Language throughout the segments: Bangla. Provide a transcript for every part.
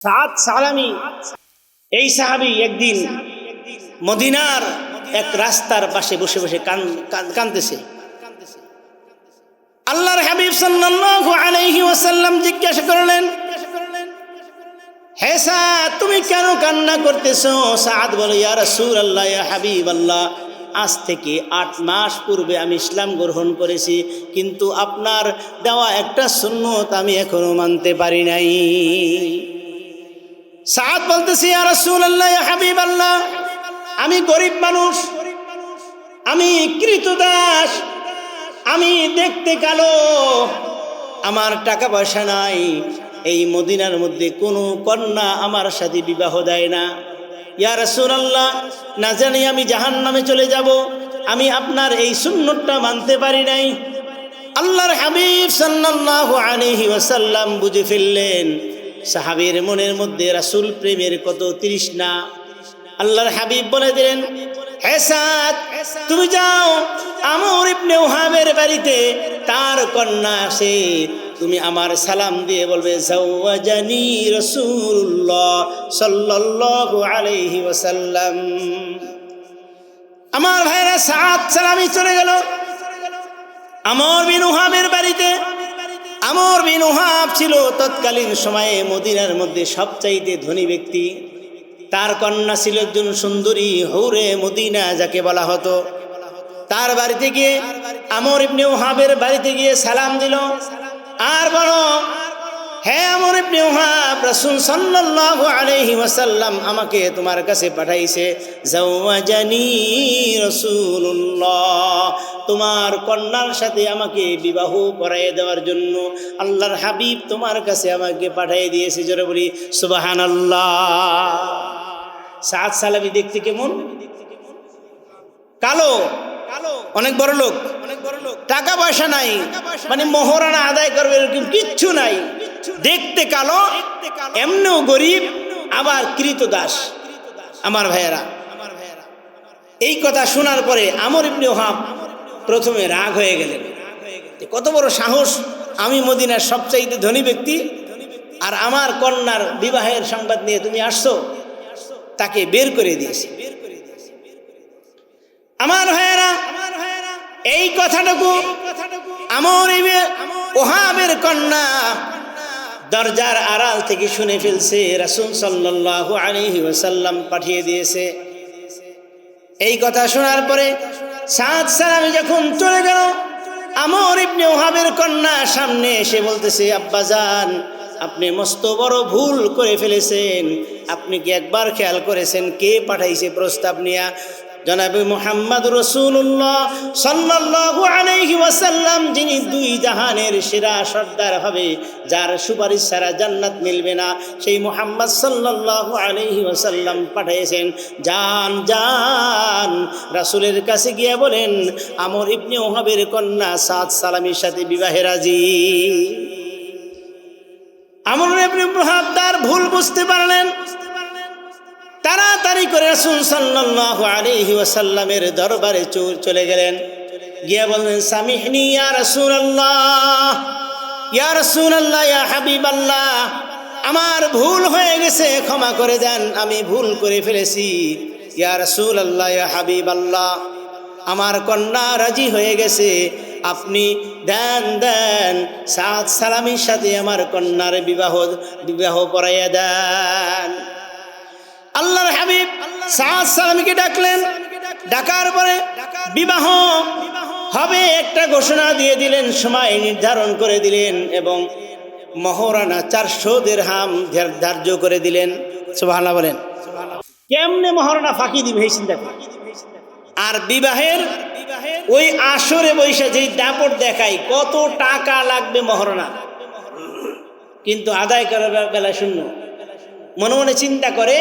সাদ সালামি এই সাহাবী একদিন মদিনার এক রাস্তার পাশে বসে বসে কাঁদতেছে। আল্লাহর হাবিব সাল্লাল্লাহু আলাইহি ওয়াসাল্লাম জিজ্ঞাসা করলেন, হে সাদ, তুমি কেন কান্না করতেছো? সাদ বলে, ইয়া রাসূলুল্লাহ, ইয়া হাবিবাল্লাহ, আজ থেকে 8 মাস পূর্বে আমি ইসলাম গ্রহণ করেছি, কিন্তু আপনার দেওয়া একটা সুন্নত আমি এখনো মানতে পারি নাই। সাদ বলতেছি, ইয়া রাসূলুল্লাহ, ইয়া হাবিবাল্লাহ, আমি গরিব মানুষ, আমি কৃতদাস, আমি দেখতে কালো, আমার টাকা পয়সা নাই, এই মদিনার মধ্যে কোনো কন্যা আমার সাথে বিবাহ দেয় না। ইয়া রাসূলুল্লাহ, না জানি আমি জাহান্নামে চলে যাব, আমি আপনার এই সুন্নতটা মানতে পারি নাই। আল্লাহর হাবিব সাল্লাল্লাহু আলাইহি ওয়াসাল্লাম বুঝে ফেললেন সাহাবীর মনের মধ্যে রাসূল প্রেমের কত তৃষ্ণা। আল্লাহর হাবিব বলে দিলেন, হে সাদ, তুমি যাও আমর ইবনে ওহাবের বাড়িতে, তার কন্যা আসে, তুমি আমার সালাম দিয়ে বলবে, জাওয়াজানি রাসূলুল্লাহ সাল্লাল্লাহু আলাইহি ওয়াসাল্লাম। আমার ভাইরা, সাদ সালামি চলে গেল আমর বিন ওহাবের বাড়িতে। আমর বিন ওহাব ছিল তৎকালীন সময়ে মদিনার মধ্যে সবচাইতে ধনী ব্যক্তি। তার কন্যা ছিল একজন সুন্দরী হৌরে মদিনা যাকে বলা হতো। তার বাড়িতে গিয়ে আমর ইবনে ওহাবের বাড়িতে গিয়ে সালাম দিল আর বলো, হে আমর ইবনে ওহাব, রাসূল সাল্লাল্লাহু আলাইহি ওয়াসাল্লাম আমাকে তোমার কাছে পাঠাইছে, জাওয়াজানি রাসূলুল্লাহ, তোমার কন্যার সাথে আমাকে বিবাহ পড়াইয়ে দেওয়ার জন্য আল্লাহর হাবিব তোমার কাছে আমাকে পাঠিয়ে দিয়েছে। জোরে বলি সুবহানাল্লাহ। সাদ সালামি দেখতে কেমন? কালো, অনেক বড় লোক, টাকা পয়সা নাই, মানে মোহরানা আদায় করবে এরকম কিচ্ছু নাই, দেখতে কালো, এমনিও গরিব, আবার কৃতদাস। আমার ভাইয়েরা, এই কথা শোনার পরে আমর ইবনে ওহাব প্রথমে রাগ হয়ে গেলেন, কত বড় সাহস, আমি মদিনার সবচাইতে ধনী ব্যক্তি আর আমার কন্যার বিবাহের সংবাদ নিয়ে তুমি আসছো। তাকে বের করে দিয়েছে। আমার ভাইয়েরা, এই কথাটুকু আমর ইবনে ওহাবের কন্যা দরজার আড়াল থেকে শুনে ফেলছে, রাসূল সাল্লাল্লাহু আলাইহি ওয়াসাল্লাম পাঠিয়ে দিয়েছে। এই কথা শোনার পরে সাদ সালামি যখন চলে গেল, আমর ইবনে ওহাবের কন্যা সামনে এসে বলতেছে, আব্বাজান, আপনি মস্ত বড় ভুল করে ফেলেছেন। আপনি কি একবার খেয়াল করেছেন কে পাঠাইছে প্রস্তাব নিয়া? জনাবে মুহাম্মদ রাসূলুল্লাহ সাল্লাল্লাহু আলাইহি ওয়াসাল্লাম, যিনি 2 জাহানের সেরা সর্দার হবে, যার সুপারিশ ছাড়া জান্নাত মিলবে না, সেই মুহাম্মদ সাল্লাল্লাহু আলাইহি ওয়াসাল্লাম পাঠিয়েছেন। যান যান, রাসূলের কাছে গিয়ে বলেন আমর ইবনে ওহাবের কন্যা সাদ সালামির সাথে বিবাহে রাজি। আমর ইবনে ওহাব তার ভুল বুঝতে পারলেন, তাড়াতাড়ি করে রাসূল সাল্লাল্লাহু আলাইহি ওয়াসাল্লামের দরবারে চলে গেলেন। গিয়ে বললেন, সামিহনি ইয়া রাসূলুল্লাহ, ইয়া রাসূলুল্লাহ, ইয়া হাবিবাল্লাহ, আমার ভুল হয়ে গেছে, ক্ষমা করে দেন, আমি ভুল করে ফেলেছি। ইয়া রাসূলুল্লাহ, ইয়া হাবিবাল্লাহ, আমার কন্যা রাজি হয়ে গেছে, আপনি দেন সাদ সালামির সাথে আমার কন্যার বিবাহ পড়াইয়া দেন। আল্লাহর হাবিব সাদ সালামিকে ডাকলেন। ডাকার পরে বিবাহ হবে একটা ঘোষণা দিয়ে দিলেন, সময় নির্ধারণ করে দিলেন এবং মহরানা 400 দিরহাম ধার্য করে দিলেন। সুবহানাল্লাহ বলেন। কেমনে মহরানা ফাঁকি দিবে এই চিন্তা করে। আর বিবাহের ওই আসরে বৈশা যেই দাপট দেখায় কত টাকা লাগবে মহরানা, কিন্তু আদায় করার বেলা শূন্য। মনে মনে চিন্তা করে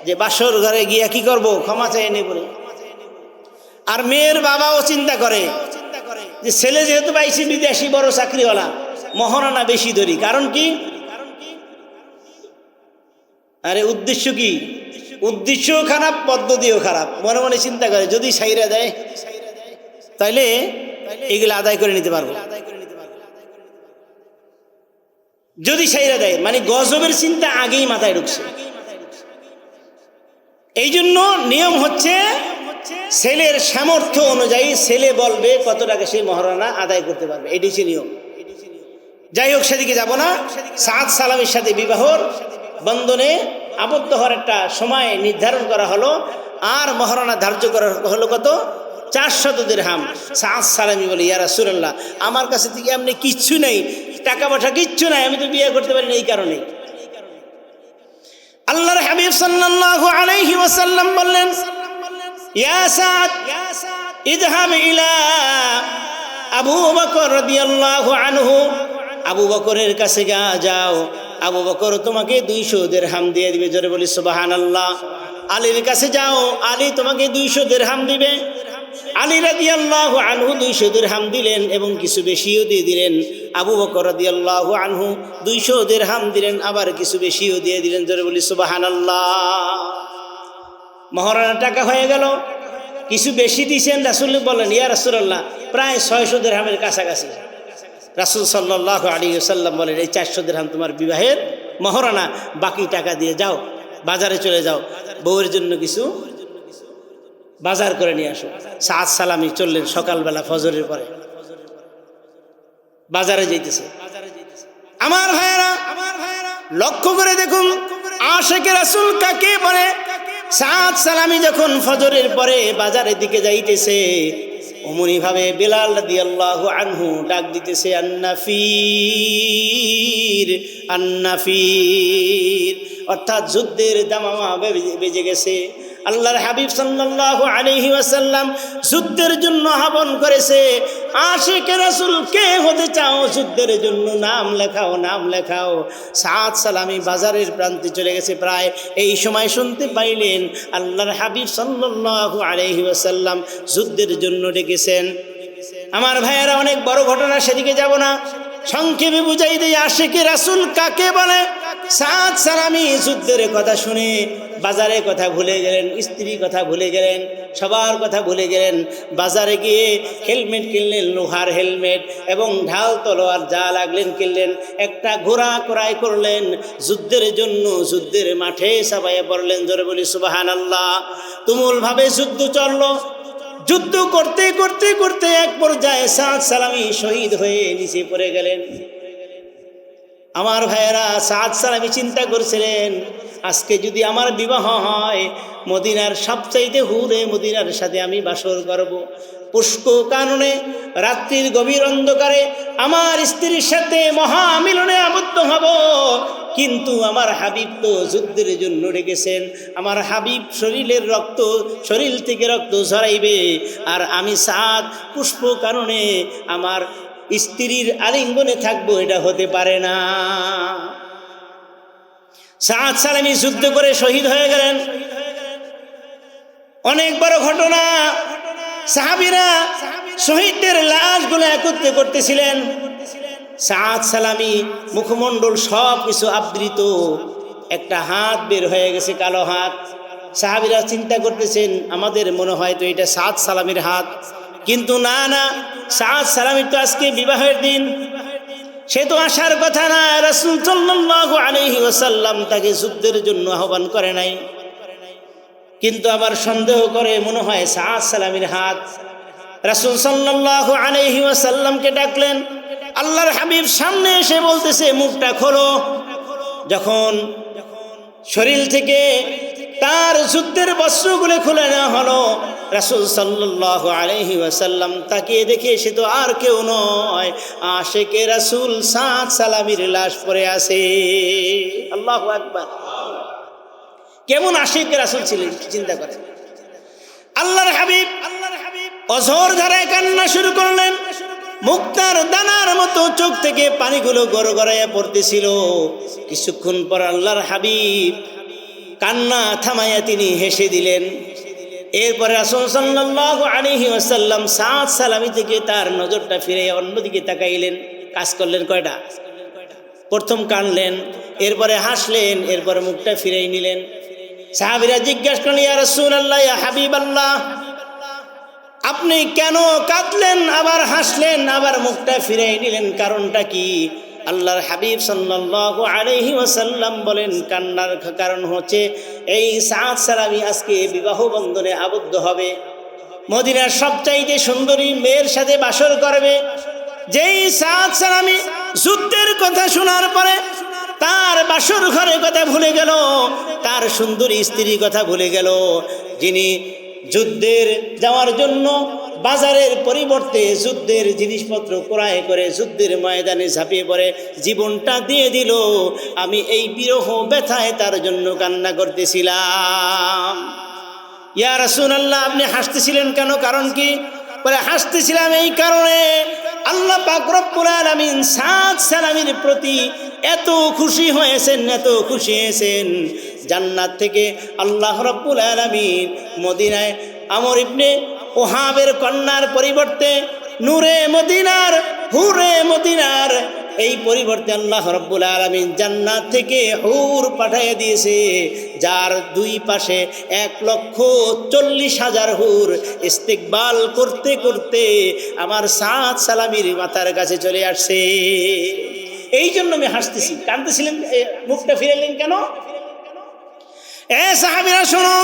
যে বাসর ঘরে গিয়া কি করব, ক্ষমা চেয়ে নেব। আর মেয়ের বাবাও চিন্তা করে যে ছেলে যেহেতু পাইছি বিদেশি বড় চাকরিওয়ালা, মহারণা বেশি ধরি। কারণ কি? আরে উদ্দেশ্য কি? উদ্দেশ্যও খারাপ, পদ্ধতিও খারাপ। মনে মনে চিন্তা করে যদি সাইরা দেয় তাইলে এগুলো আদায় করে নিতে পারবো। যদি সাইরা দেয় মানে গজবের চিন্তা আগেই মাথায় ঢুকছে। এই জন্য নিয়ম হচ্ছে ছেলের সামর্থ্য অনুযায়ী ছেলে বলবে কত টাকা সেই মহারণা আদায় করতে পারবে, এটি হচ্ছে নিয়ম। যাই হোক, সেদিকে যাব না। সাদ সালামের সাথে বিবাহর বন্ধনে আবদ্ধ হওয়ার একটা সময় নির্ধারণ করা হলো, আর মহারণা ধার্য করা হলো কত? 400 দিরহাম। সাদ সালামি বলে, ইয়া রাসূলুল্লাহ, আমার কাছে থেকে এমনি কিচ্ছু নেই, টাকা পয়সা কিচ্ছু নাই, আমি তো বিয়ে করতে পারি না। এই কারণে আল্লাহর হাবিব সাল্লাল্লাহু আলাইহি ওয়াসাল্লাম বললেন, ইয়া সাদ ইযহাব ইলা আবু বকর রাদিয়াল্লাহু আনহু, আবু বকরের কাছে যাও, আবু বকর তোমাকে 200 দিরহাম দিয়ে দিবে। জোরে বলি সুবহানাল্লাহ। আলীর কাছে যাও, আলী তোমাকে 200 দিরহাম দিবে। আলী রাদিয়াল্লাহু আনহু 200 দিরহাম দিলেন এবং কিছু বেশিও দিয়ে দিলেন। আবু বকর রাদিয়াল্লাহু আনহু 200 দিরহাম দিলেন, আবার কিছু বেশিও দিয়ে দিলেন। জোরে বলি সুবহানাল্লাহ। মহারণার টাকা হয়ে গেল। কিছু বেশি দিয়েছেন, রাসূল বলেন, ইয়া রাসূলুল্লাহ, প্রায় 600 দিরহামের কাছাকাছি। রাসূল সাল্লাল্লাহু আলাইহি ওয়াসাল্লাম বলেন, এই 400 দিরহাম তোমার বিবাহের মহারণা, বাকি টাকা দিয়ে যাও, বাজারে চলে যাও, বউয়ের জন্য কিছু বাজার করে নিয়ে আসো। সাদ সালামি চললেন সকালবেলা ফজরের পরে, বাজারে যাইতেছে। আমার ভাইয়েরা, লক্ষ্য করে দেখুন, আশিকে রাসূল কাকে বলে? সাদ সালামি যখন ফজরের পরে বাজারের দিকে যাইতেছে, অমনি ভাবে বেলাল রাদিয়াল্লাহু আনহু ডাক দিতেছে, আন্নাফির আন্নাফির, অর্থাৎ যুদ্ধের দামামা বেজে গেছে। আল্লাহর হাবিব সাল্লাল্লাহু আলাইহি ওয়াসাল্লাম যুদ্ধের জন্য আহ্বান করেছে। আশিকে রাসূল কে হতে চাও? যুদ্ধের জন্য নাম লেখাও, নাম লেখাও। সাদ সালামি বাজারের প্রান্তে চলে গেছে। প্রায় এই সময় শুনতে পাইলেন আল্লাহর হাবিব সাল্লাল্লাহু আলাইহি ওয়াসাল্লাম যুদ্ধের জন্য ডেকেছেন। আমার ভাইয়েরা, অনেক বড় ঘটনা, সেদিকে যাব না, সংক্ষেপে বুঝাই দেই আশিকে রাসূল কাকে বলে। সাদ সালামি যুদ্ধের কথা শুনে বাজারের কথা ভুলে গেলেন, স্ত্রীর কথা ভুলে গেলেন, সবার কথা ভুলে গেলেন। বাজারে গিয়ে হেলমেট কিনলেন, লোহার হেলমেট, এবং ঢাল তলোয়ার যা লাগলেন কিনলেন। একটা ঘোড়া ক্রয় করলেন যুদ্ধের জন্য, যুদ্ধের মাঠে সাবাইয়া পড়লেন। জোরে বলি সুবহানাল্লাহ। তুমুলভাবে যুদ্ধ চলল। যুদ্ধ করতে করতে করতে এক পর্যায়ে সাদ সালামি শহীদ হয়ে নিচে পড়ে গেলেন। আমার ভাইয়েরা, সাদ সালামি চিন্তা করছিলেন, আজকে যদি আমার বিবাহ হয়, মদিনার সবচাইতে হুরে মদিনার সাথে আমি বাসর করব। পুষ্প কাননে রাত্রির গভীর অন্ধকারে আমার স্ত্রীর সাথে মহামিলনে আবদ্ধ হব। কিন্তু আমার হাবিব তো যুদ্ধের জন্য ডেকেছেন। আমার হাবিব শরীরের রক্ত, শরীর থেকে রক্ত ঝরাইবে, আর আমি সাদ পুষ্প কাননে আমার স্ত্রীর আলিঙ্গনে থাকবো, এটা হতে পারে না। সাদ সালামি যুদ্ধ করে শহীদ হয়ে গেলেন। অনেক বড় ঘটনা। সাহাবীরা শহীদদের লাশগুলো একত্রে করতেছিলেন। সাদ সালামি মুখমণ্ডল সব কিছু আবৃত, একটা হাত বের হয়ে গেছে, কালো হাত। সাহাবীরা চিন্তা করতেছেন, আমাদের মনে হয় তো এটা সাদ সালামির হাত, কিন্তু না না, সাদ সালামির তো আজকে বিবাহের দিন, সে তো আসার কথা না। রাসূল সাল্লাল্লাহু আলাইহি ওয়াসাল্লাম তাকে যুদ্ধের জন্য আহ্বান করে নাই, কিন্তু আবার সন্দেহ করে, মনে হয় সাদ সালামির হাত। রাসূল সাল্লাল্লাহু আলাইহি ওয়াসাল্লামকে ডাকলেন। আল্লাহর হাবিব সামনে এসে বলতেছে, মুখটা খোলো। যখন শরীর থেকে তার যুদ্ধের বস্ত্রগুলো খুলে নেওয়া হলো, রাসূল সাল্লাল্লাহু আলাইহি ওয়াসাল্লাম তাকিয়ে দেখে সে তো আর কেউ নয়, আশিকে রাসূল সাদ সালামির লাশ পড়ে আছে। আল্লাহু আকবার। কেমন আশিকে রাসূল ছিলেন চিন্তা করেন। আল্লাহর হাবিব অঝোর ধারায় কান্না শুরু করলেন। মুক্তার দানার মতো চোখ থেকে পানিগুলো গড়গড়াইয়া পড়তেছিল। কিছুক্ষণ পর আল্লাহর হাবিব কান্না থামাইয়া তিনি হেসে দিলেন। এরপরে রাসূল সাল্লাল্লাহু আলাইহি ওয়াসাল্লাম সাদ সালামি থেকে তার নজরটা ফিরে অন্যদিকে তাকাইলেন। কাজ করলেন কয়টা? প্রথম কানলেন, এরপরে হাসলেন, এরপরে মুখটা ফিরেই নিলেন। সাহাবীরা জিজ্ঞাসা করলেন, ইয়া রাসূলুল্লাহ, ইয়া হাবিবাল্লাহ, আপনি কেন কাঁদলেন, আবার হাসলেন, আবার মুখটা ফিরেই নিলেন, কারণটা কি? আল্লাহর হাবিব সাল্লাল্লাহু আলাইহি ওয়াসাল্লাম বলেন কান্নার কারণ হচ্ছে এই সাদ সালামি আজকে বিবাহ বন্ধনে আবদ্ধ হবে, মদিনার সবচাইতে সুন্দরী মেয়ের সাথে বাসর করবে। যেই সাদ সালামি যুদ্ধের কথা শোনার পরে তার বাসর ঘরের কথা ভুলে গেল, তার সুন্দরী স্ত্রীর কথা ভুলে গেল, যিনি যুদ্ধের যাওয়ার জন্য বাজারের পরিবর্তে যুদ্ধের জিনিসপত্র ক্রয় করে যুদ্ধের ময়দানে ঝাঁপিয়ে পড়ে জীবনটা দিয়ে দিল, আমি এই বিরহ ব্যথায় তার জন্য কান্না করতেছিলাম। ইয়া রাসূলুল্লাহ, আপনি হাসতেছিলেন কেন? কারণ কি? বলে হাসতেছিলাম এই কারণে আল্লাহ পাক রব্বুল আলামিন সাদ সালামির প্রতি এত খুশি হয়েছেন, এত খুশি হয়েছেন, জান্নাত থেকে আল্লাহ রব্বুল আলামিন মদিনায় আমর ইবনে ওহাবের কন্যার পরিবর্তে নূরে মদিনার, হুরে মদিনার এই পরিবর্তে আল্লাহ রব্বুল আলামিন জান্নাত থেকে হুর পাঠিয়ে দিয়েছে, যার দুই পাশে 1,40,000 হুর ইস্তিকবাল করতে করতে আমার সাদ সালামির মাথার কাছে চলে আসছে। এই জন্য আমি হাসতেছি। কাঁদতেছিলেন, মুখটা ফিরালেন কেন? এ সাহাবীরা শোনো,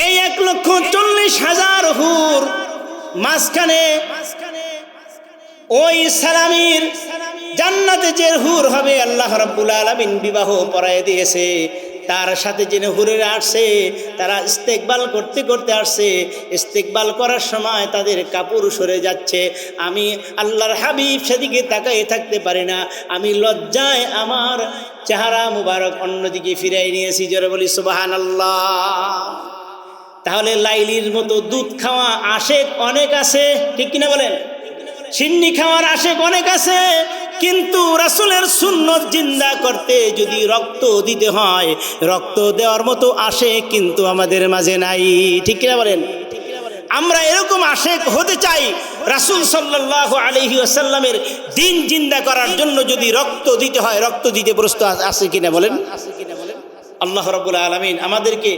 এই 1,40,000 হুর মাঝখানে ওই সালামির জান্নাতে যে হুর হবে আল্লাহ রাব্বুল আলামিন বিবাহ পড়ায় দিয়েছে, তার সাথে যে হুরেরা আসছে তারা ইস্তেকবাল করতে করতে আসছে, ইস্তেকবাল করার সময় তাদের কাপড় সরে যাচ্ছে, আমি আল্লাহর হাবিব সেদিকে তাকায়ে থাকতে পারি না, আমি লজ্জায় আমার চেহারা মুবারক অন্যদিকে ফিরাই নিয়েছি। জোরে বলি সুবহানাল্লাহ। তাহলে লাইলির মতো দুধ খাওয়া আশেক অনেক আছে, ঠিক কিনা বলেন? সিন্নি খাওয়ার আশেক অনেক আছে, কিন্তু রাসূলের সুন্নত জিন্দা করতে যদি রক্ত দিতে হয়, রক্ত দেওয়ার মতো আশেক কিন্তু আমাদের মাঝে নাই, ঠিক কিনা বলেন? আমরা এরকম আশেক হতে চাই, রাসূল সাল্লাল্লাহু আলাইহি ওয়াসাল্লামের দিন জিন্দা করার জন্য যদি রক্ত দিতে হয়, রক্ত দিতে প্রস্তুত আছে কিনা বলেন? আল্লাহ রাব্বুল আলামিন আমাদেরকে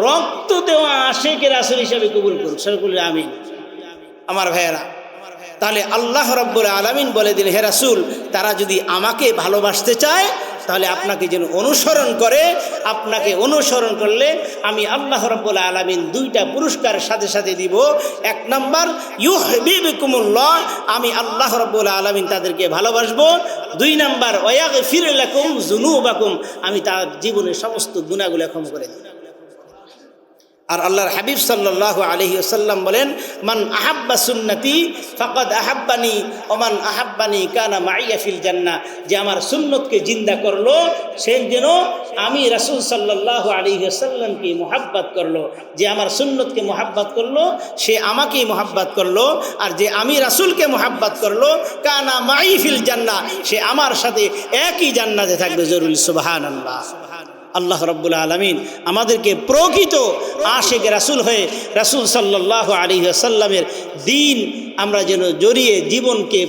রক্ত দেওয়া আশেকে রাসূল হিসেবে কবুল করুন, সকলে আমিন। আমার ভাইয়েরা, তাহলে আল্লাহ রাব্বুল আলামিন বলে দিলেন, হে রাসূল, তারা যদি আমাকে ভালোবাসতে চায় তাহলে আপনাকে যেন অনুসরণ করে, আপনাকে অনুসরণ করলে আমি আল্লাহ রাব্বুল আলামিন 2টা পুরস্কার সাথে সাথে দিব। 1 নাম্বার ইউহিব্বুকুমুল্লাহ, আমি আল্লাহ রাব্বুল আলামিন তাদেরকে ভালোবাসবো। 2 নাম্বার ওয়াগফির লাকুম যুনুবাকুম, আমি তার জীবনের সমস্ত গুনাহগুলো ক্ষমা করে দেব। আর আল্লাহর হাবিব সাল্লাল্লাহু আলাইহি ওয়াসাল্লাম বলেন, মান আহাব্বা সুন্নতি ফাকাদ আহাব্বানি ওয়া মান আহাব্বানি কানা মাইয়া ফিল জান্নাহ, যে আমার সুন্নতকে জিন্দা করলো সে যেন আমি রাসূল সাল্লাল্লাহু আলাইহি ওয়াসাল্লামকে মুহাব্বত করলো, যে আমার সুন্নতকে মুহাব্বত করলো সে আমাকেই মুহাব্বত করলো, আর যে আমি রাসূলকে মুহাব্বত করলো কানা মাই ফিল জান্নাহ, সে আমার সাথে একই জান্নাতে থাকবে। জরুরি সুবহানাল্লাহ। আল্লাহ রাব্বুল আলামিন আমাদেরকে প্রকৃত আশিকে রাসূল হয়ে রাসূল সাল্লাল্লাহু আলাইহি ওয়াসাল্লামের দিন আমরা যেন জড়িয়ে জীবনকে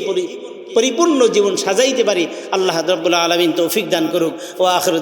পরিপূর্ণ জীবন সাজাইতে পারি। আল্লাহ রাব্বুল আলামিন তৌফিক দান করুক। ওয়া আখির